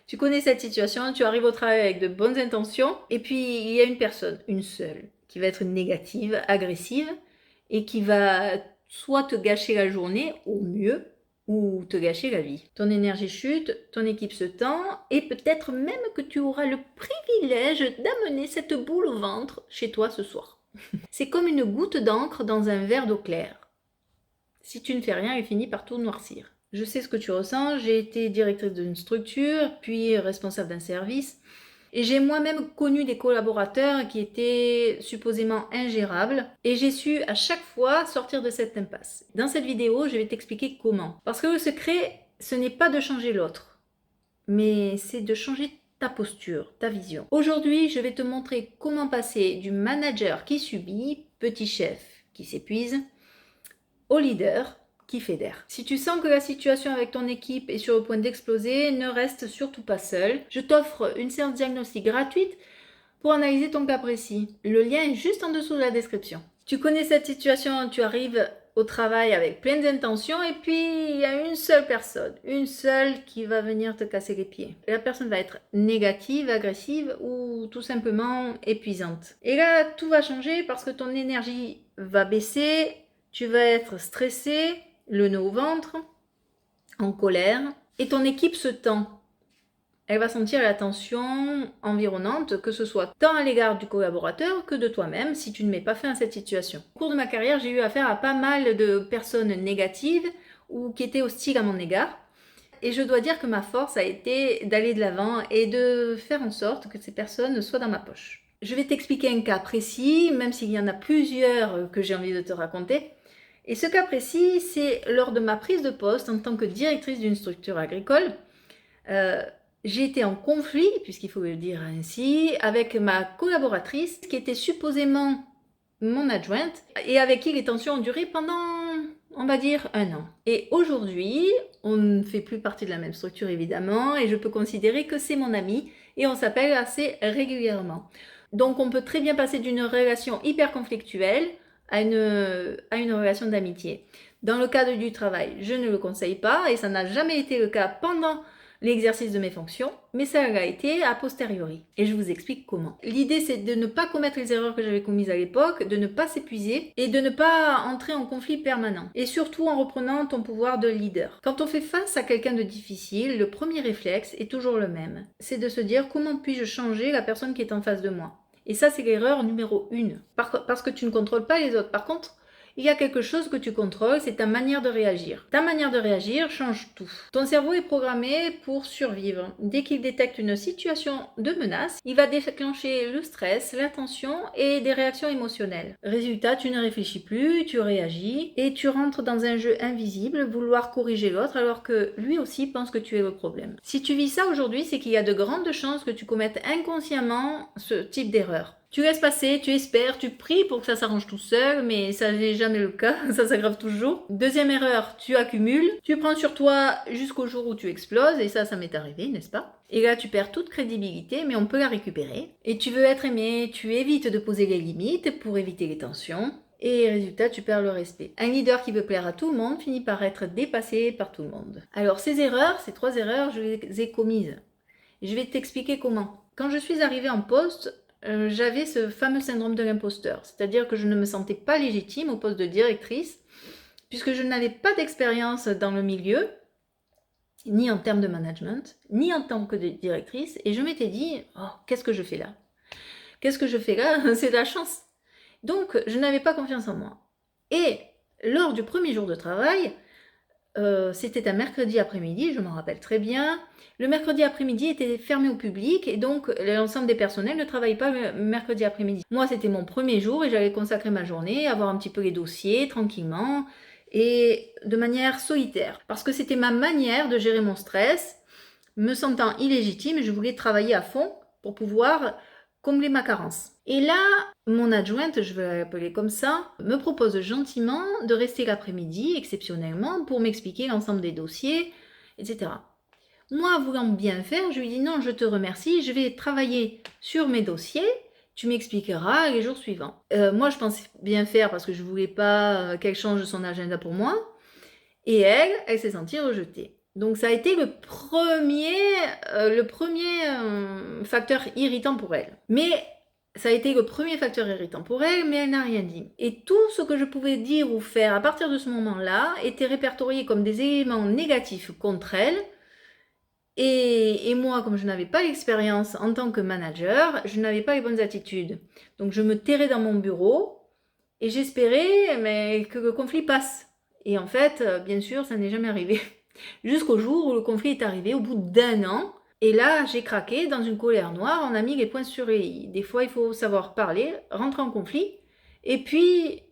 Tu connais cette situation, tu arrives au travail avec de bonnes intentions, et puis il y a une personne, une seule, qui va être négative, agressive, et qui va soit te gâcher la journée, au mieux, ou te gâcher la vie. Ton énergie chute, ton équipe se tend, et peut-être même que tu auras le privilège d'amener cette boule au ventre chez toi ce soir. C'est comme une goutte d'encre dans un verre d'eau claire. Si tu ne fais rien, elle finit par tout noircir. Je sais ce que tu ressens, j'ai été directrice d'une structure, puis responsable d'un service, et j'ai moi-même connu des collaborateurs qui étaient supposément ingérables, et j'ai su à chaque fois sortir de cette impasse. Dans cette vidéo, je vais t'expliquer comment. Parce que le secret, ce n'est pas de changer l'autre, mais c'est de changer ta posture, ta vision. Aujourd'hui, je vais te montrer comment passer du manager qui subit, petit chef qui s'épuise, au leader qui fédère. Si tu sens que la situation avec ton équipe est sur le point d'exploser, ne reste surtout pas seul. Je t'offre une séance diagnostic gratuite pour analyser ton cas précis. Le lien est juste en dessous de la description. Tu connais cette situation, tu arrives au travail avec plein d'intentions et puis il y a une seule personne, une seule qui va venir te casser les pieds. La personne va être négative, agressive ou tout simplement épuisante. Et là, tout va changer parce que ton énergie va baisser, tu vas être stressé, le nœud au ventre, en colère, et ton équipe se tend. Elle va sentir la tension environnante, que ce soit tant à l'égard du collaborateur que de toi-même si tu ne mets pas fin à cette situation. Au cours de ma carrière, j'ai eu affaire à pas mal de personnes négatives ou qui étaient hostiles à mon égard. Et je dois dire que ma force a été d'aller de l'avant et de faire en sorte que ces personnes soient dans ma poche. Je vais t'expliquer un cas précis, même s'il y en a plusieurs que j'ai envie de te raconter. Et ce cas précis, c'est lors de ma prise de poste en tant que directrice d'une structure agricole. J'ai été en conflit, puisqu'il faut le dire ainsi, avec ma collaboratrice qui était supposément mon adjointe et avec qui les tensions ont duré pendant, on va dire, 1 an. Et aujourd'hui, on ne fait plus partie de la même structure évidemment et je peux considérer que c'est mon amie et on s'appelle assez régulièrement. Donc on peut très bien passer d'une relation hyper conflictuelle à une relation d'amitié. Dans le cadre du travail, je ne le conseille pas et ça n'a jamais été le cas pendant l'exercice de mes fonctions, mais ça l'a été a posteriori. Et je vous explique comment. L'idée, c'est de ne pas commettre les erreurs que j'avais commises à l'époque, de ne pas s'épuiser et de ne pas entrer en conflit permanent. Et surtout en reprenant ton pouvoir de leader. Quand on fait face à quelqu'un de difficile, le premier réflexe est toujours le même. C'est de se dire comment puis-je changer la personne qui est en face de moi. Et ça, c'est l'erreur numéro 1. Parce que tu ne contrôles pas les autres. Par contre, il y a quelque chose que tu contrôles, c'est ta manière de réagir. Ta manière de réagir change tout. Ton cerveau est programmé pour survivre. Dès qu'il détecte une situation de menace, il va déclencher le stress, la tension et des réactions émotionnelles. Résultat, tu ne réfléchis plus, tu réagis et tu rentres dans un jeu invisible, vouloir corriger l'autre alors que lui aussi pense que tu es le problème. Si tu vis ça aujourd'hui, c'est qu'il y a de grandes chances que tu commettes inconsciemment ce type d'erreur. Tu laisses passer, tu espères, tu pries pour que ça s'arrange tout seul, mais ça n'est jamais le cas, ça s'aggrave toujours. Deuxième erreur, tu accumules, tu prends sur toi jusqu'au jour où tu exploses, et ça m'est arrivé, n'est-ce pas? Et là, tu perds toute crédibilité, mais on peut la récupérer. Et tu veux être aimé, tu évites de poser les limites pour éviter les tensions. Et résultat, tu perds le respect. Un leader qui veut plaire à tout le monde finit par être dépassé par tout le monde. Alors ces 3 erreurs, je les ai commises. Je vais t'expliquer comment. Quand je suis arrivée en poste, j'avais ce fameux syndrome de l'imposteur, c'est-à-dire que je ne me sentais pas légitime au poste de directrice, puisque je n'avais pas d'expérience dans le milieu, ni en termes de management, ni en tant que directrice, et je m'étais dit, oh, qu'est-ce que je fais là? Qu'est-ce que je fais là? C'est de la chance. Donc, je n'avais pas confiance en moi. Et lors du premier jour de travail, c'était un mercredi après-midi, je m'en rappelle très bien. Le mercredi après-midi était fermé au public et donc l'ensemble des personnels ne travaillent pas le mercredi après-midi. Moi, c'était mon premier jour et j'allais consacrer ma journée à voir un petit peu les dossiers tranquillement et de manière solitaire. Parce que c'était ma manière de gérer mon stress, me sentant illégitime, je voulais travailler à fond pour pouvoir combler ma carence. Et là, mon adjointe, je vais l'appeler comme ça, me propose gentiment de rester l'après-midi, exceptionnellement, pour m'expliquer l'ensemble des dossiers, etc. Moi, voulant bien faire, je lui dis non, je te remercie, je vais travailler sur mes dossiers, tu m'expliqueras les jours suivants. Moi, je pensais bien faire parce que je voulais pas qu'elle change son agenda pour moi, et elle s'est sentie rejetée. Donc ça a été le premier facteur irritant pour elle. Mais ça a été le premier facteur irritant pour elle, mais elle n'a rien dit. Et tout ce que je pouvais dire ou faire à partir de ce moment-là était répertorié comme des éléments négatifs contre elle. Et moi, comme je n'avais pas l'expérience en tant que manager, je n'avais pas les bonnes attitudes. Donc je me terrais dans mon bureau et j'espérais que le conflit passe. Et en fait, bien sûr, ça n'est jamais arrivé. Jusqu'au jour où le conflit est arrivé, au bout d'1 an. Et là, j'ai craqué dans une colère noire, on a mis les points sur les i. Des fois, il faut savoir parler, rentrer en conflit, et puis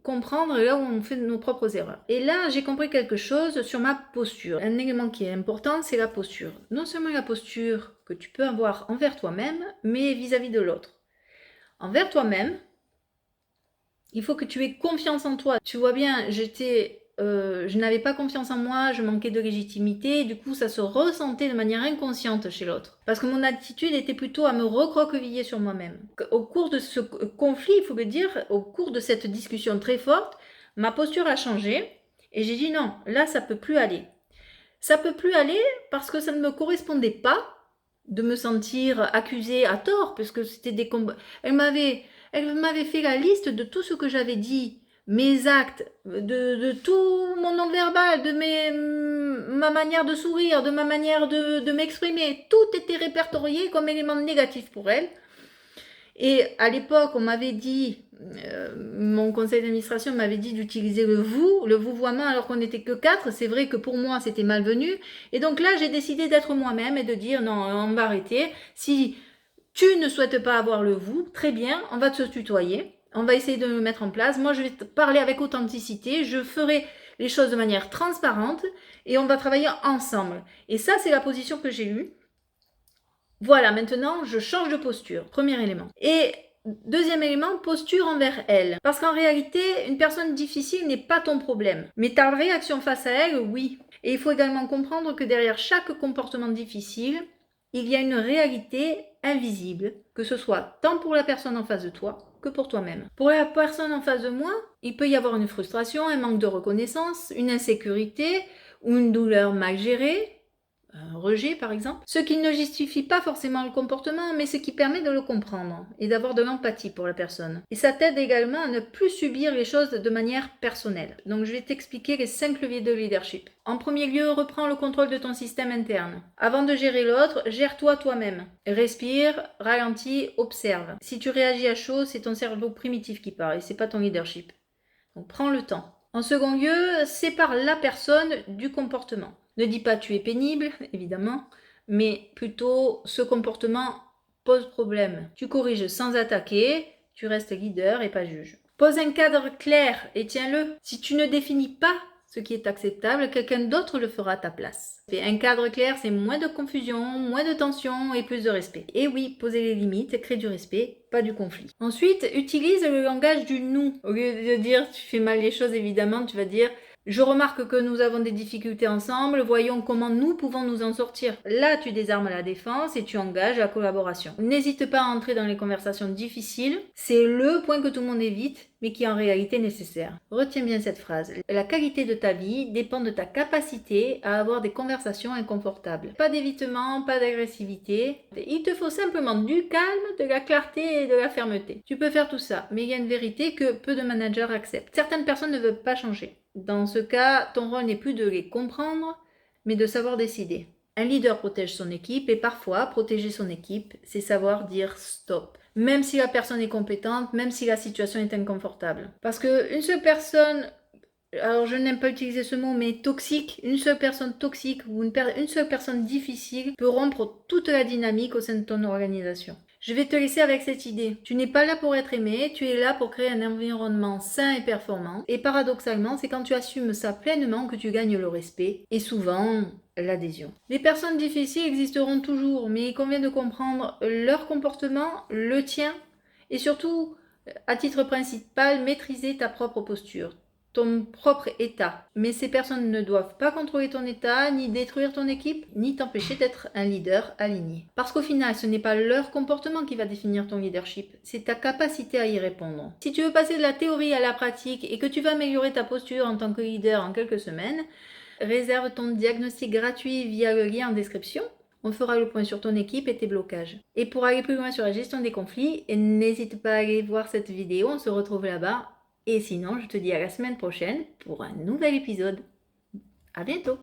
comprendre là où on fait nos propres erreurs. Et là, j'ai compris quelque chose sur ma posture. Un élément qui est important, c'est la posture. Non seulement la posture que tu peux avoir envers toi-même, mais vis-à-vis de l'autre. Envers toi-même, il faut que tu aies confiance en toi. Tu vois bien, je n'avais pas confiance en moi, je manquais de légitimité, du coup ça se ressentait de manière inconsciente chez l'autre. Parce que mon attitude était plutôt à me recroqueviller sur moi-même. Au cours de ce conflit, il faut le dire, au cours de cette discussion très forte, ma posture a changé et j'ai dit non, là ça peut plus aller. Ça peut plus aller parce que ça ne me correspondait pas de me sentir accusée à tort, parce que c'était des combats. Elle m'avait fait la liste de tout ce que j'avais dit, mes actes, de tout mon non-verbal, ma manière de sourire, de ma manière de m'exprimer. Tout était répertorié comme élément négatif pour elle. Et à l'époque, on m'avait dit, mon conseil d'administration m'avait dit d'utiliser le vouvoiement, alors qu'on n'était que 4. C'est vrai que pour moi, c'était malvenu. Et donc là, j'ai décidé d'être moi-même et de dire non, on va arrêter. Si tu ne souhaites pas avoir le vous, très bien, on va se tutoyer. On va essayer de me mettre en place. Moi, je vais te parler avec authenticité. Je ferai les choses de manière transparente et on va travailler ensemble. Et ça, c'est la position que j'ai eue. Voilà, maintenant, je change de posture. Premier élément. Et deuxième élément, posture envers elle. Parce qu'en réalité, une personne difficile n'est pas ton problème. Mais ta réaction face à elle, oui. Et il faut également comprendre que derrière chaque comportement difficile, il y a une réalité invisible, que ce soit tant pour la personne en face de toi que pour toi-même. Pour la personne en face de moi, il peut y avoir une frustration, un manque de reconnaissance, une insécurité ou une douleur mal gérée, un rejet par exemple, ce qui ne justifie pas forcément le comportement, mais ce qui permet de le comprendre et d'avoir de l'empathie pour la personne. Et ça t'aide également à ne plus subir les choses de manière personnelle. Donc je vais t'expliquer les 5 leviers de leadership. En premier lieu, reprends le contrôle de ton système interne. Avant de gérer l'autre, gère-toi toi-même. Respire, ralentis, observe. Si tu réagis à chaud, c'est ton cerveau primitif qui parle et c'est pas ton leadership. Donc prends le temps. En second lieu, sépare la personne du comportement. Ne dis pas tu es pénible, évidemment, mais plutôt ce comportement pose problème. Tu corriges sans attaquer, tu restes leader et pas juge. Pose un cadre clair et tiens-le. Si tu ne définis pas ce qui est acceptable, quelqu'un d'autre le fera à ta place. Un cadre clair, c'est moins de confusion, moins de tension et plus de respect. Et oui, poser les limites, créer du respect, pas du conflit. Ensuite, utilise le langage du nous. Au lieu de dire tu fais mal les choses, évidemment, tu vas dire je remarque que nous avons des difficultés ensemble, voyons comment nous pouvons nous en sortir. Là, tu désarmes la défense et tu engages la collaboration. N'hésite pas à entrer dans les conversations difficiles, c'est le point que tout le monde évite, mais qui est en réalité nécessaire. Retiens bien cette phrase. La qualité de ta vie dépend de ta capacité à avoir des conversations inconfortables. Pas d'évitement, pas d'agressivité. Il te faut simplement du calme, de la clarté et de la fermeté. Tu peux faire tout ça, mais il y a une vérité que peu de managers acceptent. Certaines personnes ne veulent pas changer. Dans ce cas, ton rôle n'est plus de les comprendre, mais de savoir décider. Un leader protège son équipe et parfois, protéger son équipe, c'est savoir dire stop. Même si la personne est compétente, même si la situation est inconfortable. Parce qu'une seule personne, alors je n'aime pas utiliser ce mot, mais toxique, une seule personne toxique ou une seule personne difficile peut rompre toute la dynamique au sein de ton organisation. Je vais te laisser avec cette idée. Tu n'es pas là pour être aimé, tu es là pour créer un environnement sain et performant. Et paradoxalement, c'est quand tu assumes ça pleinement que tu gagnes le respect et souvent l'adhésion. Les personnes difficiles existeront toujours, mais il convient de comprendre leur comportement, le tien, et surtout, à titre principal, maîtriser ta propre posture, ton propre état. Mais ces personnes ne doivent pas contrôler ton état, ni détruire ton équipe, ni t'empêcher d'être un leader aligné. Parce qu'au final, ce n'est pas leur comportement qui va définir ton leadership, c'est ta capacité à y répondre. Si tu veux passer de la théorie à la pratique et que tu vas améliorer ta posture en tant que leader en quelques semaines, Réserve ton diagnostic gratuit via le lien en description. On fera le point sur ton équipe et tes blocages. Et pour aller plus loin sur la gestion des conflits, n'hésite pas à aller voir cette vidéo, on se retrouve là-bas. Et sinon, je te dis à la semaine prochaine pour un nouvel épisode. À bientôt!